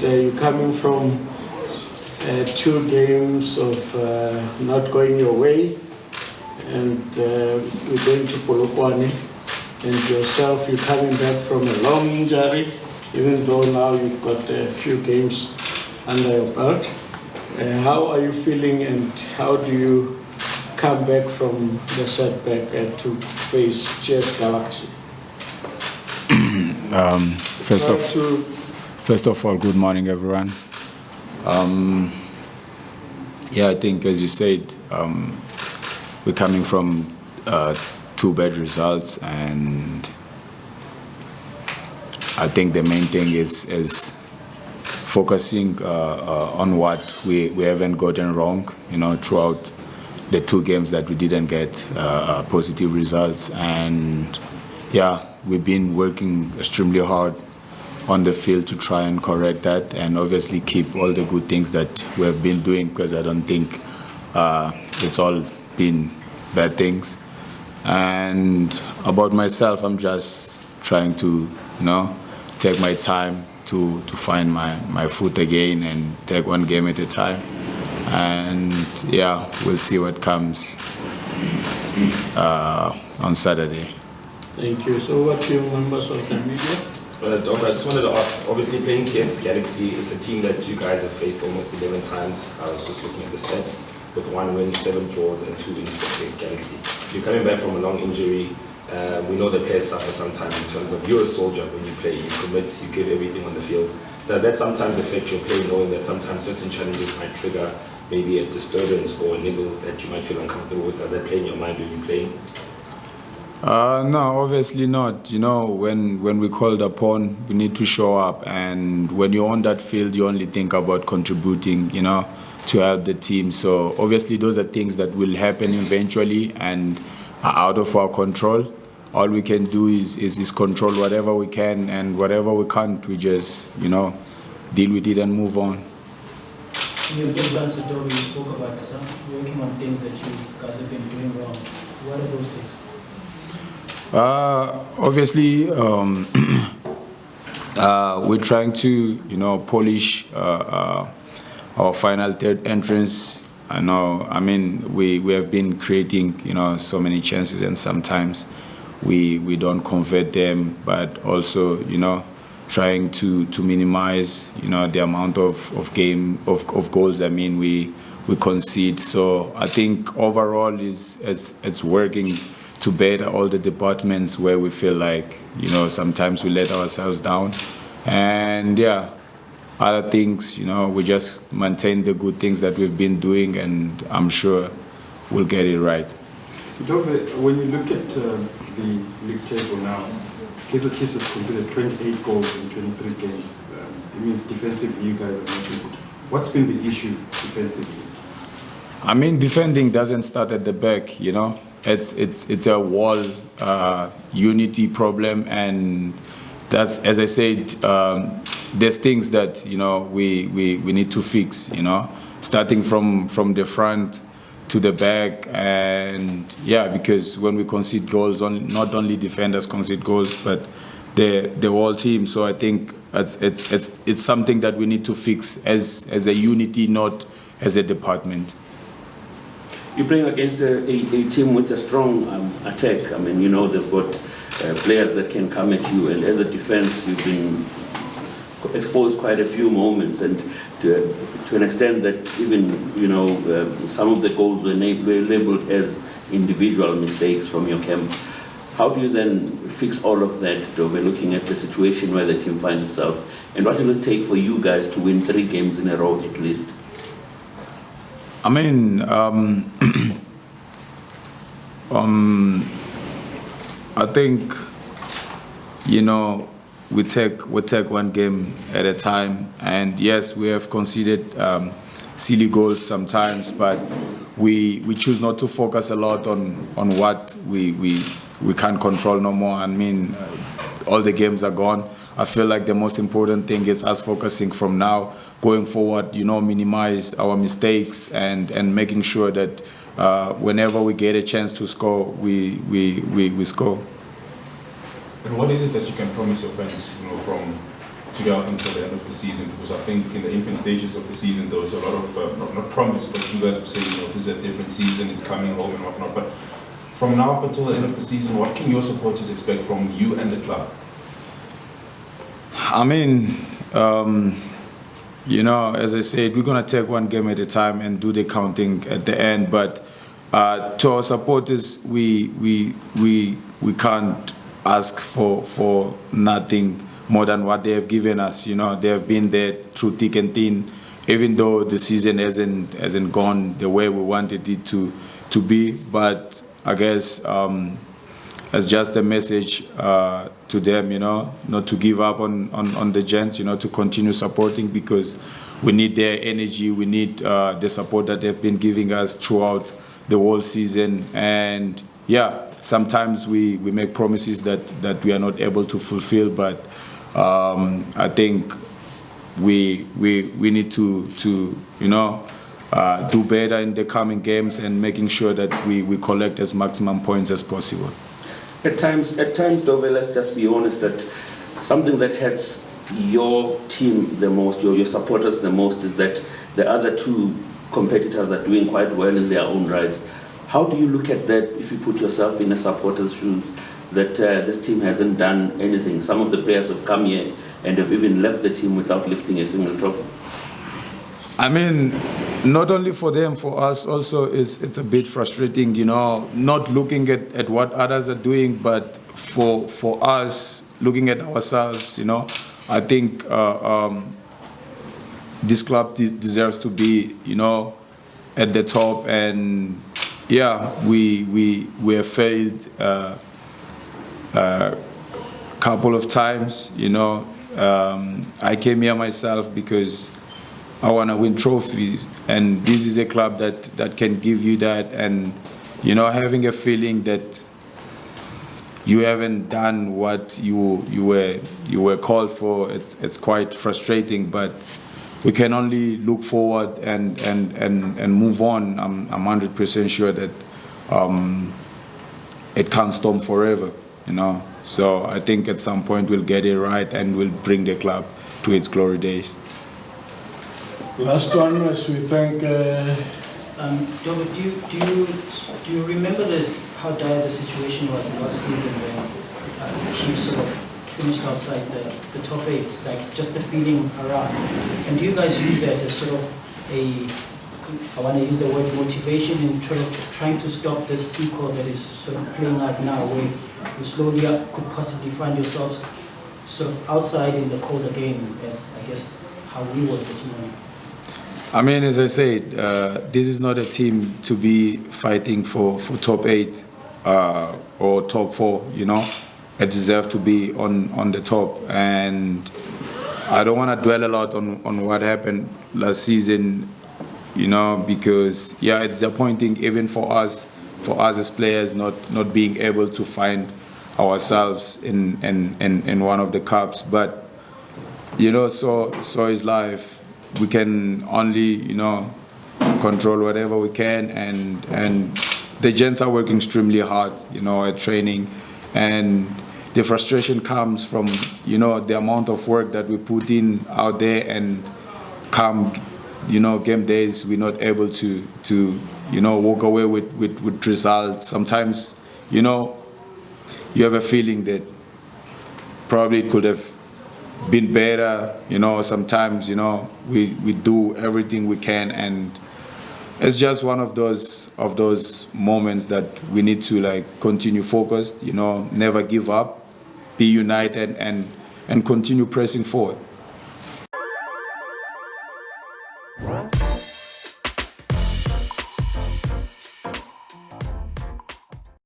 you're coming from 2 games of not going your way, and we're going to Polokwane, and yourself, you're coming back from a long injury, even though now you've got a few games under your belt. How are you feeling, and how do you come back from the setback to face Chiefs Galaxy? First of all, good morning, everyone. Yeah, I think, as you said, we're coming from 2 bad results, and I think the main thing is focusing on what we haven't gotten wrong, throughout the 2 games that we didn't get positive results. And yeah, we've been working extremely hard on the field to try and correct that, and obviously keep all the good things that we have been doing, because I don't think it's all been bad things. And about myself, I'm just trying to, take my time to find my foot again and take 1 game at a time. And yeah, we'll see what comes on Saturday. Thank you. So what do you members of the media? Dom, I just wanted to ask, obviously playing Chiefs Galaxy, it's a team that you guys have faced almost 11 times. I was just looking at the stats, with 1 win, 7 draws, and 2 wins for Chiefs Galaxy. You're coming back from a long injury. We know the players suffer sometimes in terms of, you're a soldier when you play, you commit, you give everything on the field. Does that sometimes affect your play, knowing that sometimes certain challenges might trigger maybe a disturbance or a niggle that you might feel uncomfortable with? Does that play in your mind when you're playing? No, obviously not. When we're called upon, we need to show up. And when you're on that field, you only think about contributing, to help the team. So obviously those are things that will happen eventually and are out of our control. All we can do is control whatever we can, and whatever we can't, we just, deal with it and move on. In your game plan, Dove, you spoke about working on things that you guys have been doing wrong. What are those things? Obviously, we're trying to, polish our final third entrance. We have been creating, so many chances, and sometimes we don't convert them, but also, trying to minimize, the amount of goals. We concede. So I think overall it's working to better all the departments where we feel like, sometimes we let ourselves down. And yeah, other things, we just maintain the good things that we've been doing, and I'm sure we'll get it right. Dove, when you look at the league table now, Kaizer Chiefs has conceded 28 goals in 23 games. It means defensively you guys are not good. What's been the issue defensively? Defending doesn't start at the back, It's a wall unity problem, and that's, as I said, there's things that we need to fix, starting from the front to the back. And yeah, because when we concede goals, not only defenders concede goals, but the whole team. So I think it's something that we need to fix as a unity, not as a department. You're playing against a team with a strong attack. They've got players that can come at you, and as a defense, you've been exposed quite a few moments, and to an extent that even, some of the goals were labeled as individual mistakes from your camp. How do you then fix all of that, Dove, looking at the situation where the team finds itself? And what will it take for you guys to win 3 games in a row at least? I think, we take 1 game at a time, and yes, we have conceded silly goals sometimes, but we choose not to focus a lot on what we can't control no more. All the games are gone. I feel like the most important thing is us focusing from now going forward, minimize our mistakes and making sure that whenever we get a chance to score, we score. And what is it that you can promise your fans, from to get up until the end of the season? Because I think in the infant stages of the season, there was a lot of, not promise, but you guys were saying, this is a different season, it's coming home and whatnot. But from now up until the end of the season, what can your supporters expect from you and the club? I mean, as I said, we're going to take one game at a time and do the counting at the end. But to our supporters, we can't ask for nothing more than what they have given us. They have been there through thick and thin, even though the season hasn't gone the way we wanted it to be. But I guess as just a message to them, not to give up on the gents, to continue supporting, because we need their energy, we need the support that they've been giving us throughout the whole season. And yeah, sometimes we make promises that we are not able to fulfill, but I think we need to do better in the coming games and making sure that we collect as maximum points as possible. At times, Dove, let's just be honest, that something that hurts your team the most, your supporters the most, is that the other two competitors are doing quite well in their own rights. How do you look at that if you put yourself in a supporter's shoes, that this team hasn't done anything? Some of the players have come here and have even left the team without lifting a single trophy. I mean, not only for them, for us also, it's a bit frustrating, not looking at what others are doing, but for us, looking at ourselves, I think this club deserves to be, at the top. And yeah, we have failed a couple of times, I came here myself because I want to win trophies, and this is a club that can give you that. And having a feeling that you haven't done what you were called for, it's quite frustrating. But we can only look forward and move on. I'm 100% sure that it can't stop forever, So I think at some point we'll get it right and we'll bring the club to its glory days. Last one, as we thank. Dove, do you remember how dire the situation was last season when the Chiefs sort of finished outside the top 8, like just the feeling around? And do you guys use that as sort of I want to use the word motivation in terms of trying to stop this sequel that is sort of playing out now, where you slowly could possibly find yourselves sort of outside in the cold again, as I guess how we were this morning? I mean, as I said, this is not a team to be fighting for top 8 or top 4, It deserves to be on the top. And I don't want to dwell a lot on what happened last season, because, yeah, it's disappointing even for us as players not being able to find ourselves in one of the cups. But, so is life. We can only, control whatever we can, and the gents are working extremely hard, at training, and the frustration comes from, the amount of work that we put in out there, and come, game days, we're not able to walk away with results. Sometimes, you have a feeling that probably it could have been better, sometimes, we do everything we can, and it's just one of those moments that we need to continue focused, never give up, be united, and continue pressing forward.